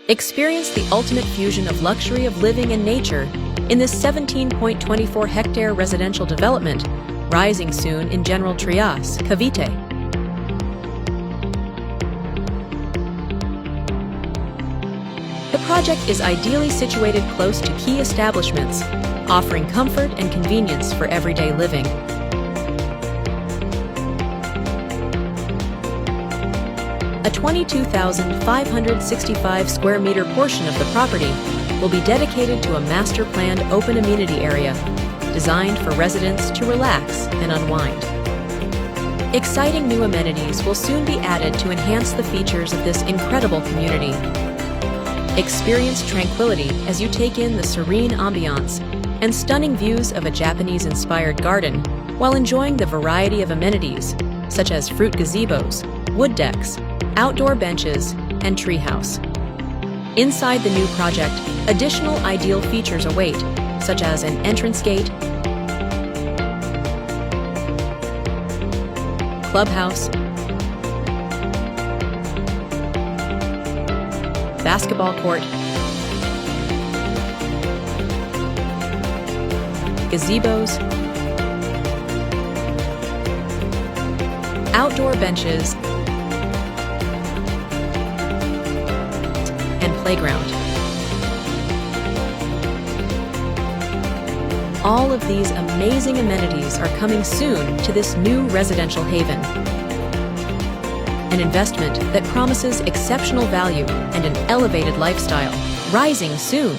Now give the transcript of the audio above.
Experience the ultimate fusion of luxury of living and nature in this 17.24-hectare residential development, rising soon in General Trias, Cavite. The project is ideally situated close to key establishments, offering comfort and convenience for everyday living. A 22,565 square meter portion of the property will be dedicated to a master-planned open amenity area designed for residents to relax and unwind. Exciting new amenities will soon be added to enhance the features of this incredible community. Experience tranquility as you take in the serene ambiance and stunning views of a Japanese-inspired garden while enjoying the variety of amenities such as fruit gazebos, wood decks, outdoor benches, and treehouse. Inside the new project, additional ideal features await, such as an entrance gate, clubhouse, basketball court, gazebos, outdoor benches, and playground. All of these amazing amenities are coming soon to this new residential haven. An investment that promises exceptional value and an elevated lifestyle, rising soon.